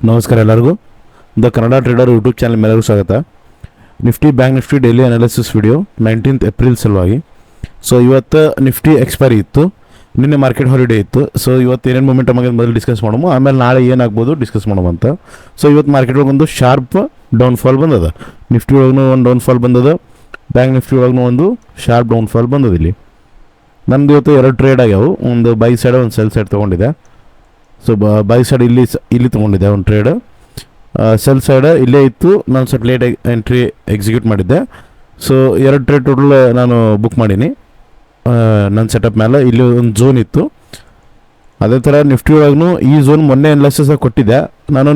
ನಮಸ್ಕಾರ ಎಲ್ಲರಿಗೂ. The Kannada trader YouTube channel ಮೇಲೆಗೂ ಸ್ವಾಗತ. Nifty bank Nifty daily analysis video 19th April ಸಲುವಾಗಿ. ಸೊ ಇವತ್ತು ನಿಫ್ಟಿ ಎಕ್ಸ್ಪೈರಿ ಇತ್ತು, ನಿನ್ನೆ ಮಾರ್ಕೆಟ್ ಹಾಲಿಡೇ ಇತ್ತು. ಸೊ ಇವತ್ತು ಏನೇನು ಮೂಮೆಂಟಮ್ ಆಗಿದೆ ಮೊದಲು ಡಿಸ್ಕಸ್ ಮಾಡೋಣ, ಆಮೇಲೆ ನಾಳೆ ಏನಾಗ್ಬೋದು ಡಿಸ್ಕಸ್ ಮಾಡೋಣ ಅಂತ. ಸೊ ಇವತ್ತು ಮಾರ್ಕೆಟ್ ಒಳಗೆ ಒಂದು ಶಾರ್ಪ್ ಡೌನ್ಫಾಲ್ ಬಂದದ. ನಿಫ್ಟಿ ಒಳಗೂ ಒಂದು ಡೌನ್ಫಾಲ್ ಬಂದದ, ಬ್ಯಾಂಕ್ ನಿಫ್ಟಿ ಒಳಗೂ ಒಂದು ಶಾರ್ಪ್ ಡೌನ್ಫಾಲ್ ಬಂದದ. ಇಲ್ಲಿ ನಂದು ಇವತ್ತು 2 ಟ್ರೇಡ್ ಆಗ್ಯಾವು, ಒಂದು ಬೈ ಸೈಡ್ ಒಂದು ಸೆಲ್ ಸೈಡ್ ತೊಗೊಂಡಿದೆ. ಸೊ ಬೈ ಸೈಡ್ ಇಲ್ಲಿ ತೊಗೊಂಡಿದ್ದೆ ಒಂದು ಟ್ರೇಡ್, ಸೆಲ್ ಸೈಡ್ ಇಲ್ಲೇ ಇತ್ತು. ನಾನು ಸ್ವಲ್ಪ ಲೇಟ್ ಎಂಟ್ರಿ ಎಕ್ಸಿಕ್ಯೂಟ್ ಮಾಡಿದ್ದೆ. ಸೊ 2 ಟ್ರೇಡ್ ಟೋಟಲ್ ನಾನು ಬುಕ್ ಮಾಡೀನಿ ನನ್ನ ಸೆಟಪ್ ಮೇಲೆ. ಇಲ್ಲಿ ಒಂದು ಝೋನ್ ಇತ್ತು. ಅದೇ ಥರ ನಿಫ್ಟಿ ಒಳಗೂ ಈ ಝೋನ್ ಮೊನ್ನೆ ಅನಾಲಿಸಿಸ್ ಕೊಟ್ಟಿದ್ದೆ ನಾನು.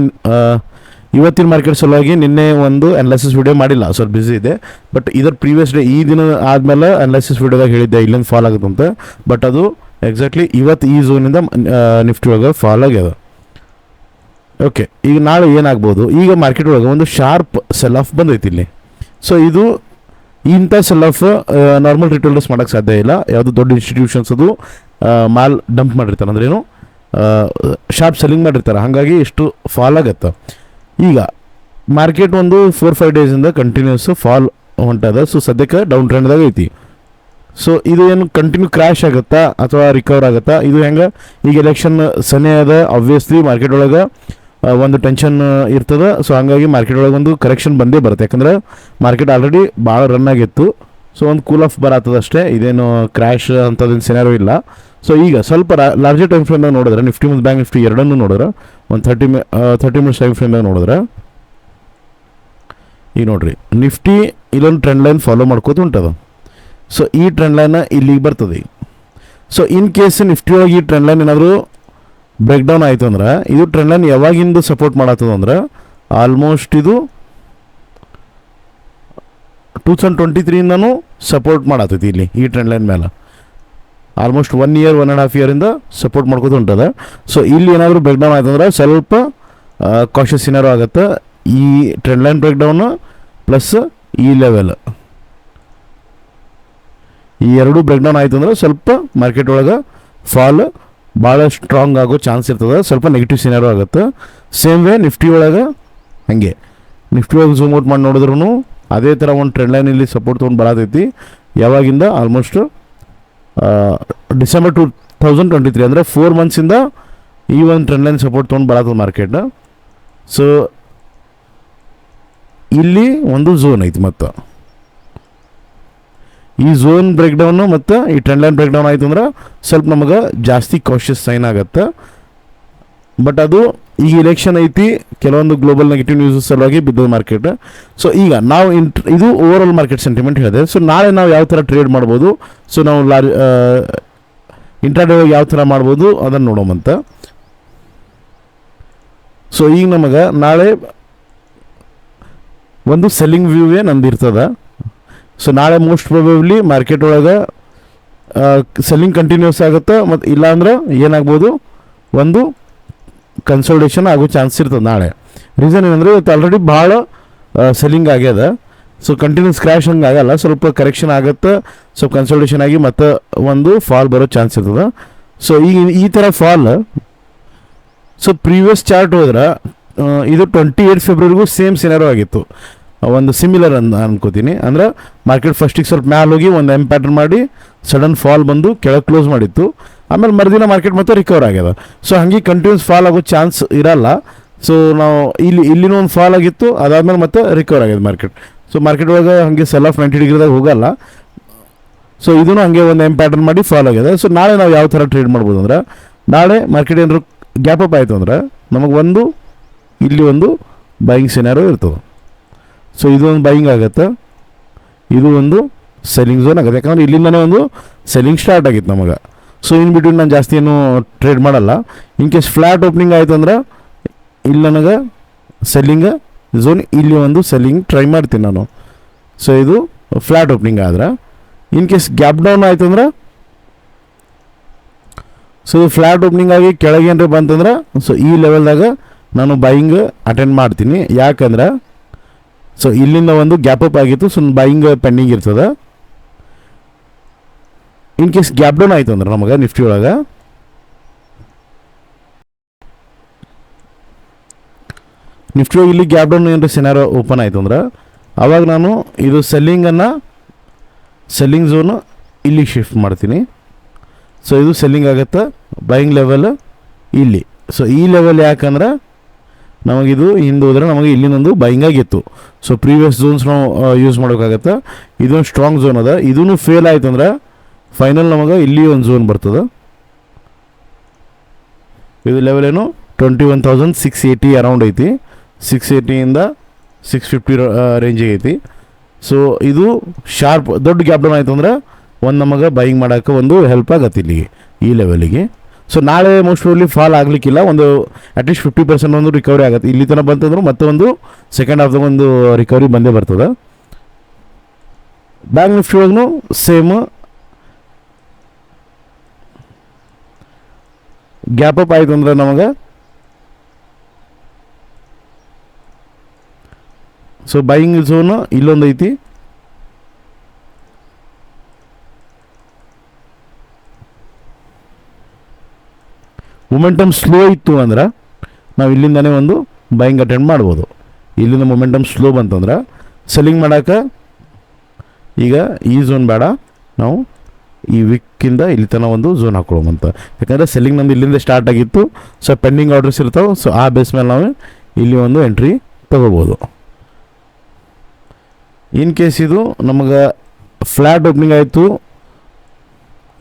ಇವತ್ತಿನ ಮಾರ್ಕೆಟ್ ಸಲುವಾಗಿ ನಿನ್ನೆ ಒಂದು ಅನಾಲಿಸಿಸ್ ವಿಡಿಯೋ ಮಾಡಿಲ್ಲ, ಸ್ವಲ್ಪ ಬ್ಯುಸಿ ಇದೆ. ಬಟ್ ಇದರ ಪ್ರೀವಿಯಸ್ ಡೇ ಈ ದಿನ ಆದಮೇಲೆ ಅನಾಲಿಸಿಸ್ ವಿಡಿಯೋದಾಗ ಹೇಳಿದ್ದೆ ಇಲ್ಲಿಂದ ಫಾಲ್ ಆಗುತ್ತಂತ. ಬಟ್ ಅದು ಎಕ್ಸಾಕ್ಟ್ಲಿ ಇವತ್ತು ಈ ಝೋನಿಂದ ನಿಫ್ಟಿ ಒಳಗೆ ಫಾಲ್ ಆಗ್ಯದ. ಓಕೆ, ಈಗ ನಾಳೆ ಏನಾಗ್ಬೋದು? ಈಗ ಮಾರ್ಕೆಟ್ ಒಳಗೆ ಒಂದು ಶಾರ್ಪ್ ಸೆಲ್ ಆಫ್ ಬಂದೈತಿ ಇಲ್ಲಿ. ಸೊ ಇದು ಇಂಥ ಸೆಲ್ ಆಫ್ ನಾರ್ಮಲ್ ರಿಟೇಲರ್ಸ್ ಮಾಡೋಕ್ಕೆ ಸಾಧ್ಯ ಇಲ್ಲ. ಯಾವುದು ದೊಡ್ಡ ಇನ್ಸ್ಟಿಟ್ಯೂಷನ್ಸ್ ಅದು ಮಾಲ್ ಡಂಪ್ ಮಾಡಿರ್ತಾರೆ, ಅಂದ್ರೇನು ಶಾರ್ಪ್ ಸೆಲ್ಲಿಂಗ್ ಮಾಡಿರ್ತಾರೆ, ಹಾಗಾಗಿ ಇಷ್ಟು ಫಾಲ್ ಆಗತ್ತೆ. ಈಗ ಮಾರ್ಕೆಟ್ ಒಂದು 4-5 ಡೇಸಿಂದ ಕಂಟಿನ್ಯೂಸ್ ಫಾಲ್ ಹೊಂಟದ. ಸೊ ಸದ್ಯಕ್ಕೆ ಡೌನ್ ಟ್ರೆಂಡ್ದಾಗ ಐತಿ. ಸೊ ಇದು ಏನು ಕಂಟಿನ್ಯೂ ಕ್ರ್ಯಾಶ್ ಆಗುತ್ತಾ ಅಥವಾ ರಿಕವರ್ ಆಗುತ್ತಾ? ಇದು ಹೆಂಗೆ? ಈಗ ಎಲೆಕ್ಷನ್ ಸನೇ ಅದ, ಆಬ್ವಿಯಸ್ಲಿ ಮಾರ್ಕೆಟ್ ಒಳಗೆ ಒಂದು ಟೆನ್ಷನ್ ಇರ್ತದೆ. ಸೊ ಹಂಗಾಗಿ ಮಾರ್ಕೆಟ್ ಒಳಗೆ ಒಂದು ಕರೆಕ್ಷನ್ ಬಂದೇ ಬರುತ್ತೆ, ಯಾಕಂದ್ರೆ ಮಾರ್ಕೆಟ್ ಆಲ್ರೆಡಿ ಭಾಳ ರನ್ ಆಗಿತ್ತು. ಸೊ ಒಂದು ಕೂಲ್ ಆಫ್ ಬರತ್ತದ ಅಷ್ಟೇ, ಇದೇನು ಕ್ರ್ಯಾಶ್ ಅಂಥದ್ದೇನು ಸಿನಾರೋ ಇಲ್ಲ. ಸೊ ಈಗ ಸ್ವಲ್ಪ ಲಾರ್ಜರ್ ಟೈಮ್ ಫ್ರೇಮ್ದಾಗ ನೋಡಿದ್ರೆ ನಿಫ್ಟಿ ಮತ್ತು ಬ್ಯಾಂಕ್ ನಿಫ್ಟಿ ಎರಡನ್ನೂ ನೋಡಿದ್ರೆ ಒಂದು 30 ಮಿನಿಟ್ಸ್ ಟೈಮ್ ಫ್ರೇಮ್ದಾಗ ನೋಡಿದ್ರೆ ಈಗ ನೋಡಿರಿ, ನಿಫ್ಟಿ ಇಲ್ಲೊಂದು ಟ್ರೆಂಡ್ ಲೈನ್ ಫಾಲೋ ಮಾಡ್ಕೋತ ಉಂಟದ. ಸೊ ಈ ಟ್ರೆಂಡ್ ಲೈನ್ ಇಲ್ಲಿಗೆ ಬರ್ತದೆ. ಸೊ ಇನ್ ಕೇಸ್ ನಿಫ್ಟಿ ಒಳಗೆ ಈ ಟ್ರೆಂಡ್ ಲೈನ್ ಏನಾದರೂ ಬ್ರೇಕ್ ಡೌನ್ ಆಯಿತು ಅಂದ್ರೆ, ಇದು ಟ್ರೆಂಡ್ ಲೈನ್ ಯಾವಾಗಿಂದ ಸಪೋರ್ಟ್ ಮಾಡತ್ತದ ಅಂದ್ರೆ ಆಲ್ಮೋಸ್ಟ್ ಇದು 2023ಇಂದನೂ ಸಪೋರ್ಟ್ ಮಾಡತ್ತೈತಿ ಇಲ್ಲಿ ಈ ಟ್ರೆಂಡ್ ಲೈನ್ ಮೇಲೆ. ಆಲ್ಮೋಸ್ಟ್ 1 year 1.5 year ಸಪೋರ್ಟ್ ಮಾಡ್ಕೋತ ಉಂಟದ. ಸೊ ಇಲ್ಲಿ ಏನಾದರೂ ಬ್ರೇಕ್ ಡೌನ್ ಆಯ್ತು ಅಂದ್ರೆ ಸ್ವಲ್ಪ ಕಾಷಸ್ ಏನಾರು ಆಗುತ್ತೆ. ಈ trend line break down plus ಈ ಲೆವೆಲ್, ಈ ಎರಡೂ ಬ್ರೇಕ್ ಡೌನ್ ಆಯಿತು ಅಂದ್ರೆ ಸ್ವಲ್ಪ ಮಾರ್ಕೆಟ್ ಒಳಗೆ ಫಾಲ್ ಭಾಳ ಸ್ಟ್ರಾಂಗ್ ಆಗೋ ಚಾನ್ಸ್ ಇರ್ತದೆ, ಸ್ವಲ್ಪ ನೆಗೆಟಿವ್ ಸಿನಾರೋ ಆಗುತ್ತೆ. ಸೇಮ್ ವೇ ನಿಫ್ಟಿ ಒಳಗೆ ಹಾಗೆ, ನಿಫ್ಟಿ ಒಳಗೆ ಝೂಮ್ ಔಟ್ ಮಾಡಿ ನೋಡಿದ್ರೂ ಅದೇ ಥರ ಒಂದು ಟ್ರೆಂಡ್ ಲೈನ್ ಇಲ್ಲಿ ಸಪೋರ್ಟ್ ತೊಗೊಂಡು ಬರತೈತಿ. ಯಾವಾಗಿಂದ? ಆಲ್ಮೋಸ್ಟ್ ಡಿಸೆಂಬರ್ 2023 ಅಂದರೆ 4 monthsಯಿಂದ ಈ ಒಂದು ಟ್ರೆಂಡ್ ಲೈನ್ ಸಪೋರ್ಟ್ ತೊಗೊಂಡು ಬರತ್ತದ ಮಾರ್ಕೆಟ್. ಸೊ ಇಲ್ಲಿ ಒಂದು ಝೋನ್ ಐತಿ, ಮತ್ತು ಈ ಝೋನ್ ಬ್ರೇಕ್ ಡೌನು ಮತ್ತು ಈ ಟ್ರೆಂಡ್ ಲೈನ್ ಬ್ರೇಕ್ ಡೌನ್ ಆಯಿತು ಅಂದ್ರೆ ಸ್ವಲ್ಪ ನಮಗೆ ಜಾಸ್ತಿ ಕಾಷಿಯಸ್ ಸೈನ್ ಆಗುತ್ತೆ. ಬಟ್ ಅದು ಈಗ ಇಲೆಕ್ಷನ್ ಐತಿ, ಕೆಲವೊಂದು ಗ್ಲೋಬಲ್ ನೆಗೆಟಿವ್ ನ್ಯೂಸ್ ಸಲುವಾಗಿ ಬಿದ್ದದ ಮಾರ್ಕೆಟ್. ಸೊ ಈಗ ನಾವು ಇದು ಓವರ್ ಆಲ್ ಮಾರ್ಕೆಟ್ ಸೆಂಟಿಮೆಂಟ್ ಹೇಳಿದೆ. ಸೊ ನಾಳೆ ನಾವು ಯಾವ ಥರ ಟ್ರೇಡ್ ಮಾಡ್ಬೋದು, ಸೊ ನಾವು ಇಂಟ್ರಾಡೇ ಯಾವ ಥರ ಮಾಡ್ಬೋದು ಅದನ್ನು ನೋಡೋಮಂತ. ಸೊ ಈಗ ನಮಗೆ ನಾಳೆ ಒಂದು ಸೆಲ್ಲಿಂಗ್ ವ್ಯೂವೇ ನಮ್ದು ಇರ್ತದೆ. ಸೊ ನಾಳೆ ಮೋಸ್ಟ್ ಪ್ರಾಬಬ್ಲಿ ಮಾರ್ಕೆಟ್ ಒಳಗೆ ಸೆಲ್ಲಿಂಗ್ ಕಂಟಿನ್ಯೂಸ್ ಆಗುತ್ತೆ. ಮತ್ತು ಇಲ್ಲಾಂದ್ರೆ ಏನಾಗ್ಬೋದು, ಒಂದು ಕನ್ಸಲ್ಟೇಷನ್ ಆಗೋ ಚಾನ್ಸ್ ಇರ್ತದೆ ನಾಳೆ. ರೀಸನ್ ಏನಂದರೆ ಇವತ್ತು ಆಲ್ರೆಡಿ ಭಾಳ ಸೆಲ್ಲಿಂಗ್ ಆಗ್ಯದ. ಸೊ ಕಂಟಿನ್ಯೂಸ್ ಕ್ರ್ಯಾಶ್ ಹಂಗೆ ಆಗಲ್ಲ, ಸ್ವಲ್ಪ ಕರೆಕ್ಷನ್ ಆಗುತ್ತೆ, ಸ್ವಲ್ಪ ಕನ್ಸಲ್ಟೇಷನ್ ಆಗಿ ಮತ್ತು ಒಂದು ಫಾಲ್ ಬರೋ ಚಾನ್ಸ್ ಇರ್ತದೆ. ಸೊ ಈ ಥರ ಫಾಲ್, ಸೊ ಪ್ರೀವಿಯಸ್ ಚಾರ್ಟ್ ಹೋದ್ರೆ ಇದು 28 ಫೆಬ್ರವರಿಗೂ ಸೇಮ್ ಸಿನಾರೋ ಆಗಿತ್ತು, ಒಂದು ಸಿಮಿಲರ್ ಅನ್ಕೋತೀನಿ. ಅಂದ್ರೆ ಮಾರ್ಕೆಟ್ ಫಸ್ಟಿಗೆ ಸ್ವಲ್ಪ ಮ್ಯಾಲೆ ಹೋಗಿ ಒಂದು ಎಮ್ ಪ್ಯಾಟರ್ನ್ ಮಾಡಿ ಸಡನ್ ಫಾಲ್ ಬಂದು ಕೆಳಗೆ ಕ್ಲೋಸ್ ಮಾಡಿತ್ತು. ಆಮೇಲೆ ಮರುದಿನ ಮಾರ್ಕೆಟ್ ಮತ್ತೆ ರಿಕವರ್ ಆಗ್ಯದ. ಸೊ ಹಾಗೆ ಕಂಟಿನ್ಯೂಸ್ ಫಾಲ್ ಆಗೋ ಚಾನ್ಸ್ ಇರಲ್ಲ. ಸೊ ನಾವು ಇಲ್ಲಿನೂ ಒಂದು ಫಾಲ್ ಆಗಿತ್ತು, ಅದಾದಮೇಲೆ ಮತ್ತೆ ರಿಕವರ್ ಆಗ್ಯದ ಮಾರ್ಕೆಟ್. ಸೊ ಮಾರ್ಕೆಟ್ ಒಳಗೆ ಹಾಗೆ ಸೆಲ್ ಆಫ್ 90 ಡಿಗ್ರಿದಾಗ ಹೋಗಲ್ಲ. ಸೊ ಇದೂ ಹಾಗೆ ಒಂದು ಎಮ್ ಪ್ಯಾಟರ್ನ್ ಮಾಡಿ ಫಾಲ್ ಆಗಿದೆ. ಸೊ ನಾಳೆ ನಾವು ಯಾವ ಥರ ಟ್ರೇಡ್ ಮಾಡ್ಬೋದು ಅಂದ್ರೆ, ನಾಳೆ ಮಾರ್ಕೆಟ್ ಏನಾದ್ರು ಗ್ಯಾಪ್ ಅಪ್ ಆಯಿತು ಅಂದ್ರೆ ನಮಗೆ ಇಲ್ಲಿ ಒಂದು ಬೈಯಿಂಗ್ ಸಿನಾರೋ ಇರ್ತದೆ. ಸೊ ಇದು ಒಂದು ಬೈಯಿಂಗ್ ಆಗುತ್ತೆ, ಇದು ಒಂದು ಸೆಲ್ಲಿಂಗ್ ಝೋನ್ ಆಗುತ್ತೆ, ಯಾಕಂದರೆ ಇಲ್ಲಿಂದನೇ ಒಂದು ಸೆಲ್ಲಿಂಗ್ ಸ್ಟಾರ್ಟ್ ಆಗಿತ್ತು ನಮಗೆ. ಸೊ ಇನ್ ಬಿಟ್ವೀನ್ ನಾನು ಜಾಸ್ತಿ ಏನು ಟ್ರೇಡ್ ಮಾಡಲ್ಲ. ಇನ್ ಕೇಸ್ ಫ್ಲ್ಯಾಟ್ ಓಪನಿಂಗ್ ಆಯಿತು ಅಂದ್ರೆ ಇಲ್ಲಿ ನನಗೆ ಸೆಲ್ಲಿಂಗ್ ಝೋನ್, ಇಲ್ಲಿ ಒಂದು ಸೆಲ್ಲಿಂಗ್ ಟ್ರೈ ಮಾಡ್ತೀನಿ ನಾನು. ಸೊ ಇದು ಫ್ಲ್ಯಾಟ್ ಓಪನಿಂಗ್ ಆದ್ರೆ. ಇನ್ ಕೇಸ್ ಗ್ಯಾಪ್ ಡೌನ್ ಆಯಿತು ಅಂದ್ರೆ, ಸೊ ಫ್ಲ್ಯಾಟ್ ಓಪನಿಂಗ್ ಆಗಿ ಕೆಳಗೆ ಏನಾರ ಬಂತಂದ್ರೆ ಸೊ ಈ ಲೆವೆಲ್ದಾಗ ನಾನು ಬೈಯಿಂಗ್ ಅಟೆಂಡ್ ಮಾಡ್ತೀನಿ. ಯಾಕಂದ್ರೆ ಸೊ ಇಲ್ಲಿಂದ ಒಂದು ಗ್ಯಾಪ್ ಅಪ್ ಆಗಿತ್ತು, ಸೊ ಬೈಯಿಂಗ್ ಪೆಂಡಿಂಗ್ ಇರ್ತದೆ. ಇನ್ ಕೇಸ್ ಗ್ಯಾಪ್ ಡೌನ್ ಆಯಿತು ಅಂದ್ರೆ ನಮಗೆ ನಿಫ್ಟಿ ಒಳಗೆ ನಿಫ್ಟಿ ಇಲ್ಲಿ ಗ್ಯಾಪ್ ಡೌನ್ ಏನಾರ ಸಿನಾರೋ ಓಪನ್ ಆಯಿತು ಅಂದ್ರೆ ಆವಾಗ ನಾನು ಇದು ಸೆಲ್ಲಿಂಗ್ ಝೋನು ಇಲ್ಲಿಗೆ ಶಿಫ್ಟ್ ಮಾಡ್ತೀನಿ. ಸೊ ಇದು ಸೆಲ್ಲಿಂಗ್ ಆಗುತ್ತೆ, ಬೈಯಿಂಗ್ ಲೆವೆಲ್ ಇಲ್ಲಿ. ಸೊ ಈ ಲೆವೆಲ್ ಯಾಕಂದ್ರೆ ನಮಗಿದು ಹಿಂದೆ ಹೋದರೆ ನಮಗೆ ಇಲ್ಲಿನೊಂದು ಬೈಯಿಂಗ್ ಆಗಿತ್ತು. ಸೊ ಪ್ರೀವಿಯಸ್ ಝೋನ್ಸ್ ನಾವು ಯೂಸ್ ಮಾಡೋಕ್ಕಾಗತ್ತೆ. ಇದೊಂದು ಸ್ಟ್ರಾಂಗ್ ಝೋನ್ ಅದ. ಇದೂ ಫೇಲ್ ಆಯ್ತು ಅಂದ್ರೆ ಫೈನಲ್ ನಮಗೆ ಇಲ್ಲಿ ಒಂದು ಝೋನ್ ಬರ್ತದೆ. ಇದು ಲೆವೆಲ್ ಏನು 21,680 ಅರೌಂಡ್ ಐತಿ. 680ಇಂದ 650 ರೇಂಜಿಗೆ ಐತಿ. ಸೊ ಇದು ಶಾರ್ಪ್ ದೊಡ್ಡ ಗ್ಯಾಪ್ ಡೌನ್ ಆಯಿತು ಅಂದ್ರೆ ಒಂದು ನಮಗೆ ಬೈಯಿಂಗ್ ಮಾಡೋಕ್ಕೆ ಒಂದು ಹೆಲ್ಪ್ ಆಗತ್ತೆ ಇಲ್ಲಿಗೆ, ಈ ಲೆವೆಲಿಗೆ. ಸೊ ನಾಳೆ ಮೋಸ್ಟ್ ಪ್ರಾಬಬ್ಲಿ ಫಾಲ್ ಆಗಲಿಕ್ಕಿಲ್ಲ, ಒಂದು ಅಟ್ಲೀಸ್ಟ್ 50% ಒಂದು ರಿಕವರಿ ಆಗುತ್ತೆ. ಇಲ್ಲಿ ತನಕ ಬಂತಂದ್ರೆ ಮತ್ತೆ ಒಂದು ಸೆಕೆಂಡ್ ಹಾಫ್ದಾಗ ಒಂದು ರಿಕವರಿ ಬಂದೇ ಬರ್ತದೆ. ಬ್ಯಾಂಕ್ ನಿಫ್ಟಿ ಒಳಗೂ ಸೇಮ್ ಗ್ಯಾಪ್ ಅಪ್ ಆಯಿತು ಅಂದ್ರೆ ನಮಗೆ ಸೊ ಬೈಯಿಂಗ್ ಝೋನ್ ಇಲ್ಲೊಂದು ಐತಿ. ಮೊಮೆಂಟಮ್ ಸ್ಲೋ ಇತ್ತು ಅಂದ್ರೆ ನಾವು ಇಲ್ಲಿಂದನೇ ಒಂದು ಬೈಯಿಂಗ್ ಅಟೆಂಡ್ ಮಾಡ್ಬೋದು. ಇಲ್ಲಿಂದ ಮೊಮೆಂಟಮ್ ಸ್ಲೋ ಬಂತಂದ್ರೆ ಸೆಲ್ಲಿಂಗ್ ಮಾಡೋಕೆ ಈಗ ಈ ಝೋನ್ ಬೇಡ, ನಾವು ಈ ವಿಕ್ಕಿಂದ ಇಲ್ಲಿ ತನಕ ಒಂದು ಝೋನ್ ಹಾಕೊಳ್ಳೋಮಂತ. ಯಾಕಂದರೆ ಸೆಲ್ಲಿಂಗ್ ನಮ್ದು ಇಲ್ಲಿಂದ ಸ್ಟಾರ್ಟ್ ಆಗಿತ್ತು. ಸೊ ಪೆಂಡಿಂಗ್ ಆರ್ಡರ್ಸ್ ಇರ್ತಾವೆ. ಸೊ ಆ ಬೇಸ್ ಮೇಲೆ ನಾವು ಇಲ್ಲಿ ಒಂದು ಎಂಟ್ರಿ ತೊಗೋಬೋದು. ಇನ್ ಕೇಸ್ ಇದು ನಮಗೆ ಫ್ಲ್ಯಾಟ್ ಓಪನಿಂಗ್ ಆಯಿತು,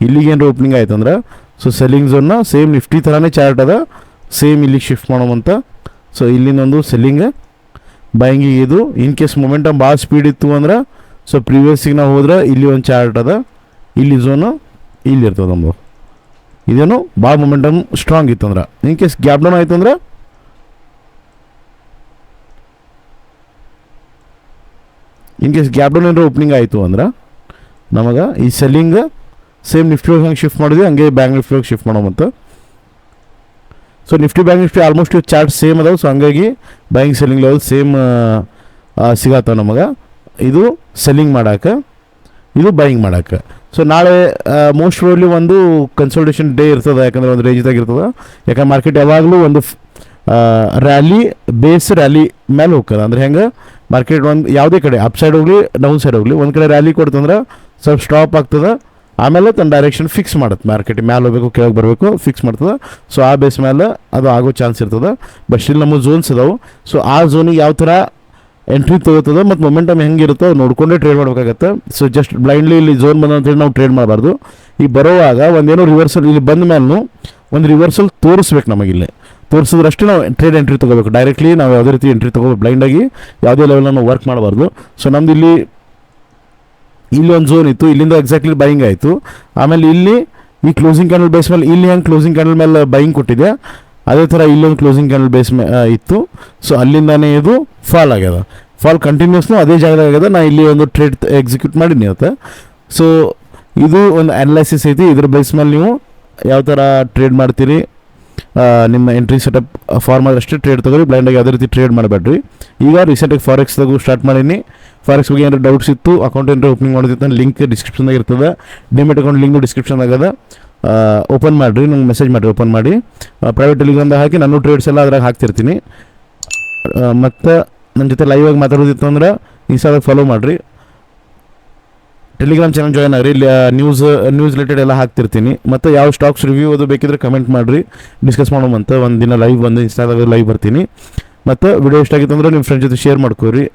ಇಲ್ಲಿಗೇನು ಓಪನಿಂಗ್ ಆಯ್ತು ಅಂದ್ರೆ ಸೊ ಸೆಲ್ಲಿಂಗ್ ಝೋನ್ನ ಸೇಮ್ ನಿಫ್ಟಿ ಥರನೇ ಚಾರ್ಟ್ ಅದ, ಸೇಮ್ ಇಲ್ಲಿಗೆ ಶಿಫ್ಟ್ ಮಾಡೋಮಂತ. ಸೊ ಇಲ್ಲಿಂದೊಂದು ಸೆಲ್ಲಿಂಗ್ ಬೈಯಿಂಗಿಗೆ ಇದು. ಇನ್ ಕೇಸ್ ಮೊಮೆಂಟಮ್ ಭಾಳ ಸ್ಪೀಡ್ ಇತ್ತು ಅಂದ್ರೆ ಸೊ ಪ್ರೀವಿಯಸ್ಸಿಗೆ ನಾವು ಹೋದ್ರೆ ಇಲ್ಲಿ ಒಂದು ಚಾರ್ಟ್ ಅದ, ಇಲ್ಲಿ ಝೋನು ಇಲ್ಲಿ ಇರ್ತದೆ ನಮ್ಮದು. ಇದೇನು ಭಾಳ ಮೊಮೆಂಟಮ್ ಸ್ಟ್ರಾಂಗ್ ಇತ್ತು ಅಂದ್ರೆ. ಇನ್ ಕೇಸ್ ಗ್ಯಾಪ್ ಡೌನ್ ಆಯಿತು ಅಂದ್ರೆ ಏನಾದ್ರು ಓಪನಿಂಗ್ ಆಯಿತು ಅಂದ್ರೆ ನಮಗೆ ಈ ಸೆಲ್ಲಿಂಗ್ ಸೇಮ್ ನಿಫ್ಟಿ ಹೋಗಿ ಹಂಗೆ ಶಿಫ್ಟ್ ಮಾಡಿದ್ವಿ, ಹಂಗೆ ಬ್ಯಾಂಕ್ ನಿಫ್ಟಿ ಹೋಗಿ ಶಿಫ್ಟ್ ಮಾಡೋಮಂತ. So Nifty bank Nifty almost chart same ಅದಾವೆ. ಸೊ ಹಂಗಾಗಿ ಬೈಯಿಂಗ್ ಸೆಲ್ಲಿಂಗ್ ಲೆವೆಲ್ ಸೇಮ್ ಸಿಗತ್ತವೆ ನಮಗೆ. ಇದು ಸೆಲ್ಲಿಂಗ್ ಮಾಡೋಕೆ, ಇದು ಬೈಯಿಂಗ್ ಮಾಡೋಕೆ. ಸೊ ನಾಳೆ ಮೋಸ್ಟ್ ಪ್ರಾಬಬ್ಲಿ ಒಂದು ಕನ್ಸಲ್ಟೇಷನ್ ಡೇ ಇರ್ತದೆ, ಯಾಕಂದರೆ ಒಂದು ರೇಂಜ್ದಾಗ ಇರ್ತದೆ. ಯಾಕಂದ್ರೆ ಮಾರ್ಕೆಟ್ ಯಾವಾಗಲೂ ಒಂದು ರ್ಯಾಲಿ ಮೇಲೆ ಹೋಗ್ತದೆ. ಅಂದರೆ ಹೆಂಗೆ ಮಾರ್ಕೆಟ್ ಒಂದು ಯಾವುದೇ ಕಡೆ ಅಪ್ ಸೈಡ್ ಹೋಗಲಿ ಡೌನ್ ಸೈಡ್ ಹೋಗಲಿ ಒಂದು ಕಡೆ ರ್ಯಾಲಿ ಕೊಡ್ತಂದ್ರೆ ಸ್ವಲ್ಪ ಸ್ಟಾಪ್ ಆಗ್ತದೆ, ಆಮೇಲೆ ತನ್ನ ಡೈರೆಕ್ಷನ್ ಫಿಕ್ಸ್ ಮಾಡುತ್ತೆ. ಮಾರ್ಕೆಟ್ ಮೇಲೆ ಹೋಗಬೇಕು ಕೆಳಗೆ ಬರಬೇಕು ಫಿಕ್ಸ್ ಮಾಡ್ತದೆ. ಸೊ ಆ ಬೇಸ್ ಮೇಲೆ ಅದು ಆಗೋ ಚಾನ್ಸ್ ಇರ್ತದೆ. ಬಟ್ ಸ್ಟಿಲ್ ನಮ್ಮ ಝೋನ್ಸ್ ಅದಾವೆ. ಸೊ ಆ ಝೋನಿಗೆ ಯಾವ ಥರ ಎಂಟ್ರಿ ತೊಗೋತದೆ ಮತ್ತು ಮೊಮೆಂಟಮ್ ಹೆಂಗಿರುತ್ತೋ ನೋಡ್ಕೊಂಡೇ ಟ್ರೇಡ್ ಮಾಡಬೇಕಾಗತ್ತೆ. ಸೊ ಜಸ್ಟ್ ಬ್ಲೈಂಡ್ಲಿ ಇಲ್ಲಿ ಝೋನ್ ಬಂದ ಅಂತೇಳಿ ನಾವು ಟ್ರೇಡ್ ಮಾಡಬಾರ್ದು. ಈಗ ಬರೋವಾಗ ಒಂದೇನೋ ರಿವರ್ಸಲ್ ಇಲ್ಲಿ ಬಂದ ಮೇಲೂ ಒಂದು ರಿವರ್ಸಲ್ ತೋರಿಸ್ಬೇಕು. ನಮಗಿಲ್ಲಿ ತೋರಿಸಿದ್ರಷ್ಟೇ ನಾವು ಟ್ರೇಡ್ ಎಂಟ್ರಿ ತೊಗೋಬೇಕು. ಡೈರೆಕ್ಟ್ಲಿ ನಾವು ಯಾವುದೇ ರೀತಿ ಎಂಟ್ರಿ ತೊಗೋಬೇಕು, ಬ್ಲೈಂಡಾಗಿ ಯಾವುದೇ ಲೆವೆಲ್ ನಾವು ವರ್ಕ್ ಮಾಡಬಾರ್ದು. ಸೊ ನಮ್ದು ಇಲ್ಲಿ ಒಂದು ಝೋನ್ ಇತ್ತು, ಇಲ್ಲಿಂದ ಎಕ್ಸಾಕ್ಟ್ಲಿ ಬೈಯಿಂಗ್ ಆಯಿತು. ಆಮೇಲೆ ಇಲ್ಲಿ ಈ ಕ್ಲೋಸಿಂಗ್ ಕ್ಯಾಂಡಲ್ ಬೇಸ್ ಮೇಲೆ ಇಲ್ಲಿ ಹೆಂಗೆ ಕ್ಲೋಸಿಂಗ್ ಕ್ಯಾಂಡಲ್ ಮೇಲೆ ಬೈಯಿಂಗ್ ಕೊಟ್ಟಿದೆ ಅದೇ ಥರ ಇಲ್ಲೊಂದು ಕ್ಲೋಸಿಂಗ್ ಕ್ಯಾಂಡಲ್ ಬೇಸ್ ಇತ್ತು. ಸೊ ಅಲ್ಲಿಂದಾನೇ ಇದು ಫಾಲ್ ಆಗ್ಯದ. ಫಾಲ್ ಕಂಟಿನ್ಯೂಸ್ನು ಅದೇ ಜಾಗದಾಗ ಆಗ್ಯದ. ನಾನು ಇಲ್ಲಿ ಒಂದು ಟ್ರೇಡ್ ಎಕ್ಸಿಕ್ಯೂಟ್ ಮಾಡೀನಿ ಇವತ್ತು. ಸೊ ಇದು ಒಂದು ಅನಲೈಸಿಸ್ ಐತಿ. ಇದ್ರ ಬೇಸ್ ಮೇಲೆ ನೀವು ಯಾವ ಥರ ಟ್ರೇಡ್ ಮಾಡ್ತೀರಿ, ನಿಮ್ಮ ಎಂಟ್ರಿ ಸೆಟಪ್ ಫಾರ್ಮರ್ ಅಷ್ಟೇ ಟ್ರೇಡ್ ತೊಗೊಳ್ರಿ, ಬ್ಲೈಂಡಾಗಿ ಯಾವುದೇ ರೀತಿ ಟ್ರೇಡ್ ಮಾಡಬೇಡ್ರಿ. ಈಗ ರೀಸೆಂಟಾಗಿ ಫಾರೆಕ್ಸ್ದಾಗೂ ಸ್ಟಾರ್ಟ್ ಮಾಡೀನಿ. ಫಾರೆಕ್ಸ್ ಬಗ್ಗೆ ಏನಾದ್ರು ಡೌಟ್ಸ್ ಇತ್ತು, ಅಕೌಂಟ್ ಏನಾರು ಓಪನಿಂಗ್ ಮಾಡೋದಿತ್ತು, ಲಿಂಕ್ ಡಿಸ್ಕ್ರಿಪ್ಷನ್ದಾಗ ಇರ್ತದೆ. ಡಿಮೆಟ್ ಅಕೌಂಟ್ ಲಿಂಕ್ ಡಿಸ್ಕ್ರಿಪ್ಷನ್ದಾಗ ಅದ. ಓಪನ್ ಮಾಡಿರಿ, ನಂಗೆ ಮೆಸೇಜ್ ಮಾಡಿರಿ, ಓಪನ್ ಮಾಡಿ ಪ್ರೈವೇಟ್ ಟೆಲಿಗ್ರಾಮ್ದಾಗ ಹಾಕಿ ನಾನು ಟ್ರೇಡ್ಸ್ ಎಲ್ಲ ಅದ್ರಾಗ ಹಾಕ್ತಿರ್ತೀನಿ. ಮತ್ತು ನನ್ನ ಜೊತೆ ಲೈವ್ ಆಗಿ ಮಾತಾಡೋದಿತ್ತು ಅಂದ್ರೆ ಇನ್ಸ್ಟಾದಾಗ ಫಾಲೋ ಮಾಡಿರಿ, ಟೆಲಿಗ್ರಾಮ್ ಚಾನಲ್ ಜಾಯ್ನ್ ಆಗಿರಿ. ಇಲ್ಲಿ ನ್ಯೂಸ್ ರಿಲೇಟೆಡ್ ಎಲ್ಲ ಹಾಕ್ತಿರ್ತೀನಿ. ಮತ್ತು ಯಾವ ಸ್ಟಾಕ್ಸ್ ರಿವ್ಯೂ ಅದು ಬೇಕಿದ್ರೆ ಕಮೆಂಟ್ ಮಾಡಿರಿ, ಡಿಸ್ಕಸ್ ಮಾಡೋಮಂತ. ಒಂದು ದಿನ ಲೈವ್ ಬಂದು ಇನ್ಸ್ಟಾದಾಗ ಲೈವ್ ಬರ್ತೀನಿ. ಮತ್ತು ವಿಡಿಯೋ ಇಷ್ಟ ಆಗಿತ್ತು ಅಂದ್ರೆ ನಿಮ್ಮ ಫ್ರೆಂಡ್ ಜೊತೆ ಶೇರ್ ಮಾಡ್ಕೋರಿ.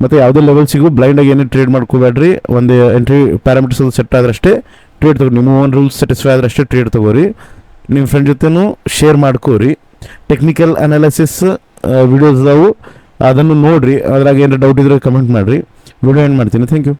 ಮತ್ತು ಯಾವುದೇ ಲೆವೆಲ್ಸಿಗೂ ಬ್ಲೈಂಡಾಗಿ ಏನೇ ಟ್ರೇಡ್ ಮಾಡ್ಕೋಬೇಡ್ರಿ. ಒಂದು ಎಂಟ್ರಿ ಪ್ಯಾರಾಮೀಟರ್ಸ್ ಅದು ಸೆಟ್ ಆದ್ರಷ್ಟೇ ಟ್ರೇಡ್ ತೊಗೊರಿ. ನಿಮ್ಮ ಓನ್ ರೂಲ್ಸ್ ಸ್ಯಾಟಿಸ್ಫೈ ಆದ್ರಷ್ಟೇ ಟ್ರೇಡ್ ತೊಗೋರಿ. ನಿಮ್ಮ ಫ್ರೆಂಡ್ ಜೊತೆನೂ ಶೇರ್ ಮಾಡ್ಕೋರಿ. ಟೆಕ್ನಿಕಲ್ ಅನಾಲಿಸಿಸ್ ವಿಡಿಯೋಸ್ ಅದಾವು, ಅದನ್ನು ನೋಡಿರಿ. ಅದ್ರಾಗ ಏನಾರು ಡೌಟ್ ಇದ್ರೆ ಕಮೆಂಟ್ ಮಾಡಿರಿ. ವಿಡಿಯೋ ಏನು ಮಾಡ್ತೀನಿ. Thank you.